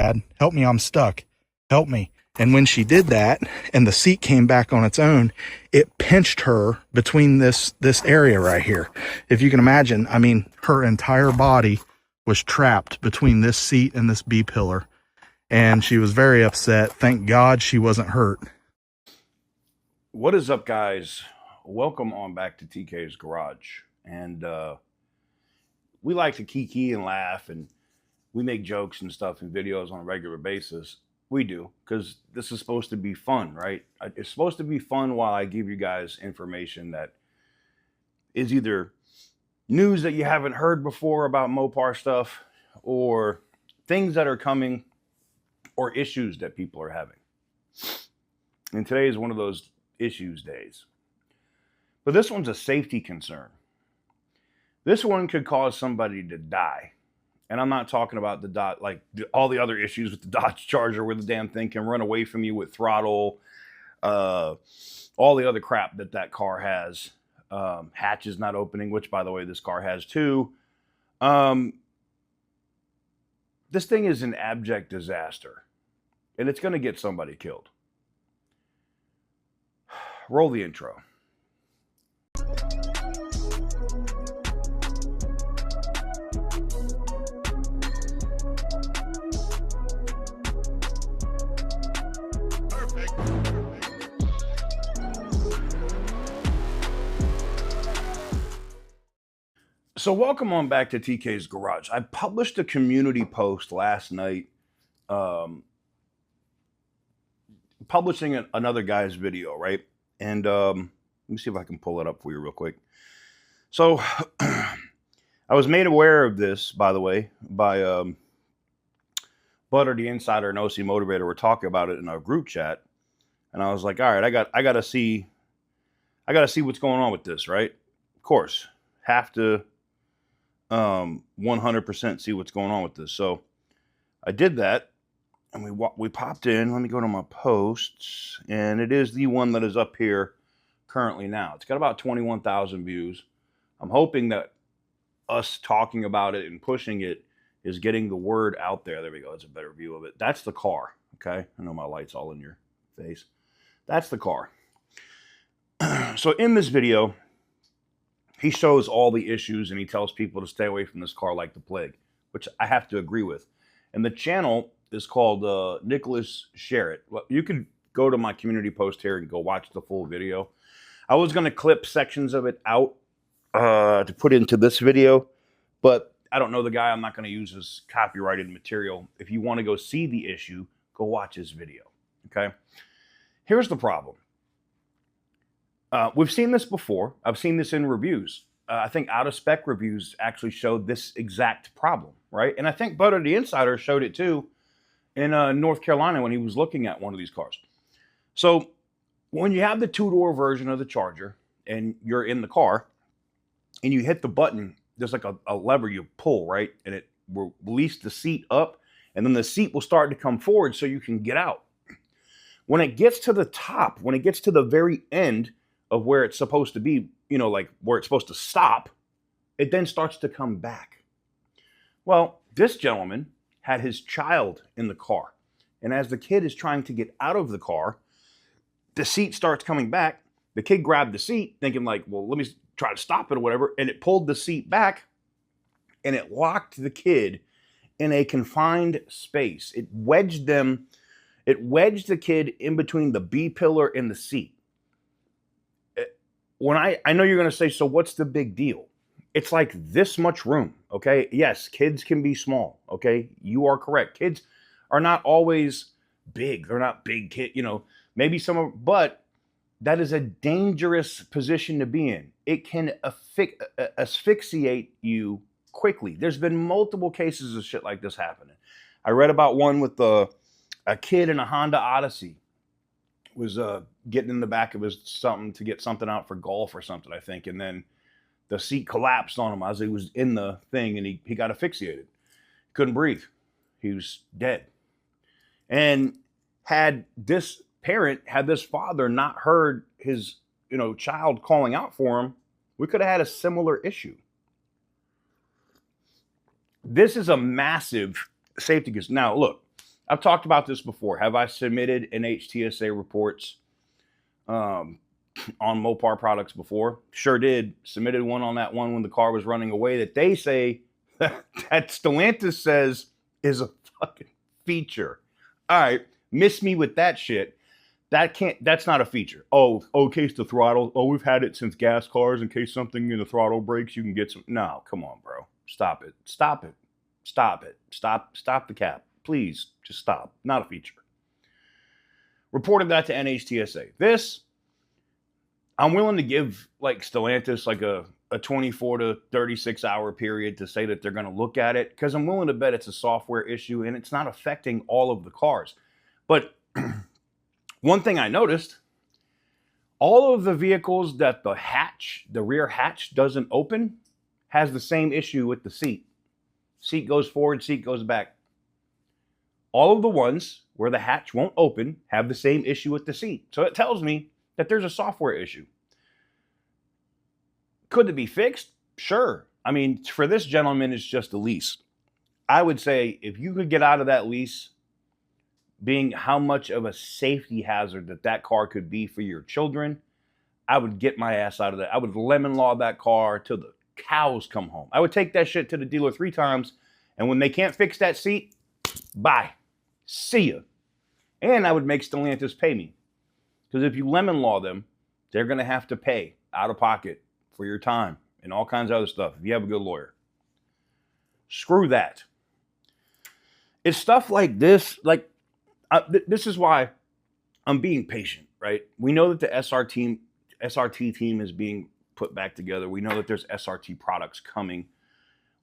Dad. Help me, I'm stuck. Help me. And when she did that and the seat came back on its own, it pinched her between this area right here. If you can imagine, I mean, her entire body was trapped between this seat and this B pillar. And she was very upset. Thank God she wasn't hurt. What is up, guys? Welcome on back to TK's Garage. And we like to kiki and laugh, and we make jokes and stuff in videos on a regular basis. We do, because this is supposed to be fun, right? It's supposed to be fun while I give you guys information that is either news that you haven't heard before about Mopar stuff, or things that are coming, or issues that people are having. And today is one of those issues days. But this one's a safety concern. This one could cause somebody to die. And I'm not talking about all the other issues with the Dodge Charger where the damn thing can run away from you with throttle, all the other crap that car has. Hatches not opening, which, by the way, this car has too. This thing is an abject disaster, and it's going to get somebody killed. Roll the intro. So welcome on back to TK's Garage. I published a community post last night, publishing another guy's video, right? And let me see if I can pull it up for you real quick. So I was made aware of this, by the way, by Butter the Insider and OC Motivator. We're talking about it in our group chat, and I was like, all right, I gotta see what's going on with this, right? Of course, have to 100% see what's going on with this. So I did that, and we popped in. Let me go to my posts, and it is the one that is up here currently now. It's got about 21,000 views. I'm hoping that us talking about it and pushing it is getting the word out there. There we go. It's a better view of it. That's the car. Okay. I know my light's all in your face. That's the car. So in this video, he shows all the issues, and he tells people to stay away from this car like the plague, which I have to agree with. And the channel is called Nicholas Sherritt. Well, you could go to my community post here and go watch the full video. I was going to clip sections of it out to put into this video, but I don't know the guy. I'm not going to use his copyrighted material. If you want to go see the issue, go watch his video. Okay. Here's the problem. We've seen this before. I've seen this in reviews. I think Out of Spec reviews actually showed this exact problem, right? And I think Butter the Insider showed it too in North Carolina when he was looking at one of these cars. So when you have the two-door version of the Charger and you're in the car and you hit the button, there's like a lever you pull, right? And it will release the seat up, and then the seat will start to come forward so you can get out. When it gets to the top, when it gets to the very end of where it's supposed to be, you know, like where it's supposed to stop, it then starts to come back. Well, this gentleman had his child in the car. And as the kid is trying to get out of the car, the seat starts coming back. The kid grabbed the seat thinking like, well, let me try to stop it or whatever. And it pulled the seat back, and it locked the kid in a confined space. It wedged the kid in between the B pillar and the seat. When I know you're going to say, so what's the big deal? It's like this much room, okay? Yes, kids can be small, okay? You are correct. Kids are not always big. They're not big kids, you know, maybe but that is a dangerous position to be in. It can asphyxiate you quickly. There's been multiple cases of shit like this happening. I read about one with a kid in a Honda Odyssey. Was getting in the back of his something to get something out for golf or something, I think. And then the seat collapsed on him as he was in the thing, and he got asphyxiated. Couldn't breathe. He was dead. And had this father not heard his, child calling out for him, we could have had a similar issue. This is a massive safety concern. Now, look, I've talked about this before. Have I submitted NHTSA reports on Mopar products before? Sure did. Submitted one on that one when the car was running away that they say that Stellantis says is a fucking feature. All right, miss me with that shit. That's not a feature. Oh, in case the throttle, we've had it since gas cars. In case something in the throttle breaks, you can get some. No, come on, bro. Stop it. Stop the cap. Please, just stop. Not a feature. Reported that to NHTSA. This, I'm willing to give like Stellantis like a 24 to 36 hour period to say that they're going to look at it, because I'm willing to bet it's a software issue and it's not affecting all of the cars. But one thing I noticed, all of the vehicles that the rear hatch doesn't open has the same issue with the seat. Seat goes forward, seat goes back. All of the ones where the hatch won't open have the same issue with the seat. So it tells me that there's a software issue. Could it be fixed? Sure. I mean, for this gentleman, it's just a lease. I would say if you could get out of that lease, being how much of a safety hazard that car could be for your children, I would get my ass out of that. I would lemon law that car till the cows come home. I would take that shit to the dealer 3 times, and when they can't fix that seat, bye. See ya. And I would make Stellantis pay me. Because if you lemon law them, they're going to have to pay out of pocket for your time and all kinds of other stuff if you have a good lawyer. Screw that. It's stuff like this. Like, this is why I'm being patient, right? We know that the SRT team is being put back together. We know that there's SRT products coming.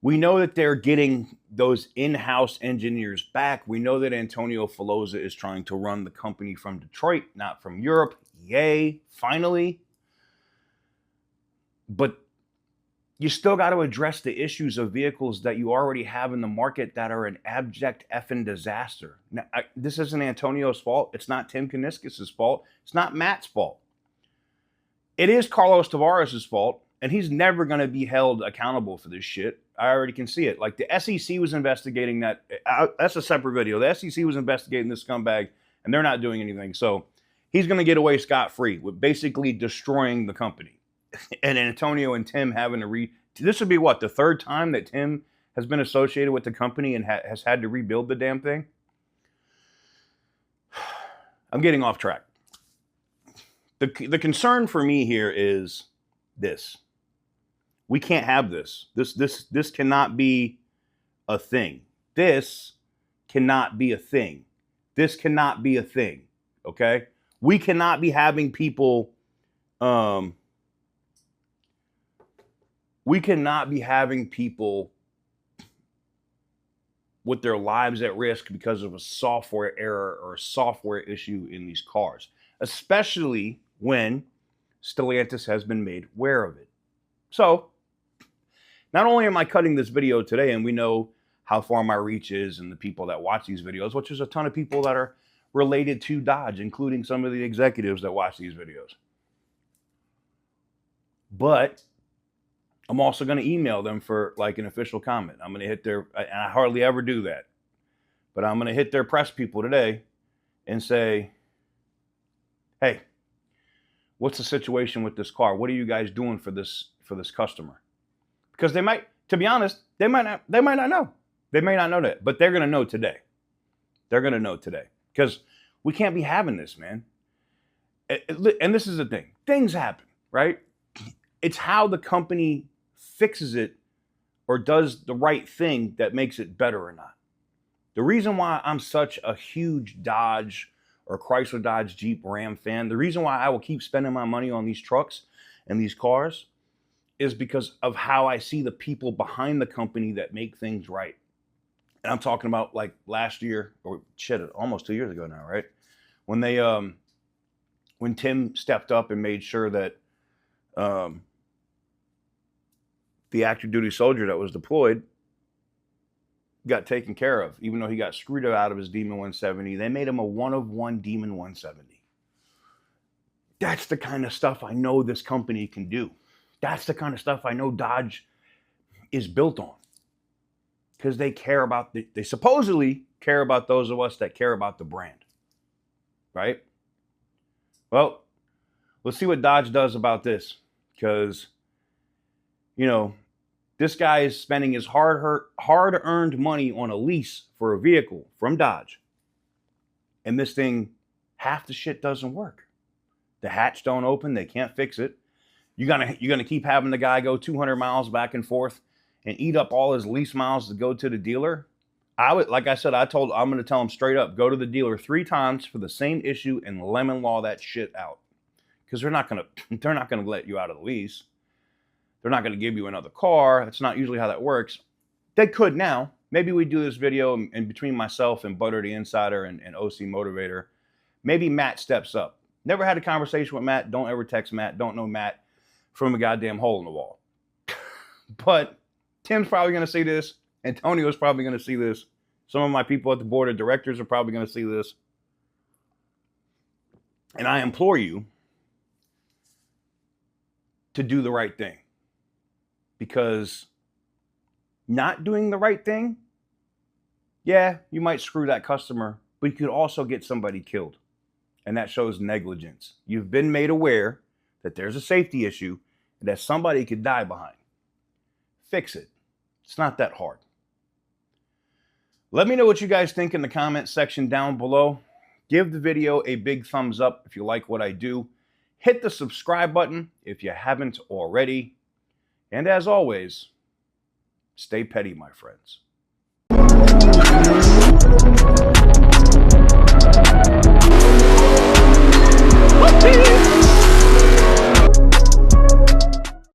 We know that they're getting those in-house engineers back. We know that Antonio Filosa is trying to run the company from Detroit, not from Europe. Yay, finally. But you still got to address the issues of vehicles that you already have in the market that are an abject effing disaster. Now, this isn't Antonio's fault. It's not Tim Kuniskis' fault. It's not Matt's fault. It is Carlos Tavares' fault, and he's never going to be held accountable for this shit. I already can see it. Like, the SEC was investigating that. That's a separate video. The SEC was investigating this scumbag, and they're not doing anything. So he's going to get away scot-free with basically destroying the company. And Antonio and Tim having to this would be what, the 3rd time that Tim has been associated with the company and has had to rebuild the damn thing? I'm getting off track. The concern for me here is this. We can't have this. This cannot be a thing. This cannot be a thing. This cannot be a thing. Okay? We cannot be having people we cannot be having people with their lives at risk because of a software error or a software issue in these cars, especially when Stellantis has been made aware of it. So, not only am I cutting this video today, and we know how far my reach is and the people that watch these videos, which is a ton of people that are related to Dodge, including some of the executives that watch these videos. But I'm also going to email them for like an official comment. I'm going to hit their, and I hardly ever do that, but I'm going to hit their press people today and say, hey, what's the situation with this car? What are you guys doing for this customer? Because they might, to be honest, they might not know. They may not know that, but they're going to know today. They're going to know today because we can't be having this, man. And this is the thing. Things happen, right? It's how the company fixes it or does the right thing that makes it better or not. The reason why I'm such a huge Dodge or Chrysler, Dodge, Jeep, Ram fan, the reason why I will keep spending my money on these trucks and these cars is because of how I see the people behind the company that make things right. And I'm talking about like last year, or shit, almost 2 years ago now, right? When they, when Tim stepped up and made sure that the active duty soldier that was deployed got taken care of, even though he got screwed out of his Demon 170. They made him a 1-of-1 Demon 170. That's the kind of stuff I know this company can do. That's the kind of stuff I know Dodge is built on. because they care about they supposedly care about those of us that care about the brand, right? Well, let's see what Dodge does about this, because, you know, this guy is spending his hard-earned money on a lease for a vehicle from Dodge, and this thing, half the shit doesn't work. The hatch don't open. They can't fix it. You're gonna keep having the guy go 200 miles back and forth and eat up all his lease miles to go to the dealer. I'm going to tell him straight up, go to the dealer 3 times for the same issue and lemon law that shit out, because they're not gonna let you out of the lease. They're not gonna give you another car. That's not usually how that works. They could now. Maybe we do this video in between myself and Butter the Insider and OC Motivator. Maybe Matt steps up. Never had a conversation with Matt. Don't ever text Matt. Don't know Matt from a goddamn hole in the wall. But Tim's probably going to see this. Antonio's probably going to see this. Some of my people at the board of directors are probably going to see this. And I implore you to do the right thing. Because not doing the right thing, yeah, you might screw that customer, but you could also get somebody killed. And that shows negligence. You've been made aware that there's a safety issue and that somebody could die behind. Fix it. It's not that hard. Let me know what you guys think in the comment section down below. Give the video a big thumbs up if you like what I do. Hit the subscribe button if you haven't already. And as always, stay petty, my friends. Whoopsie!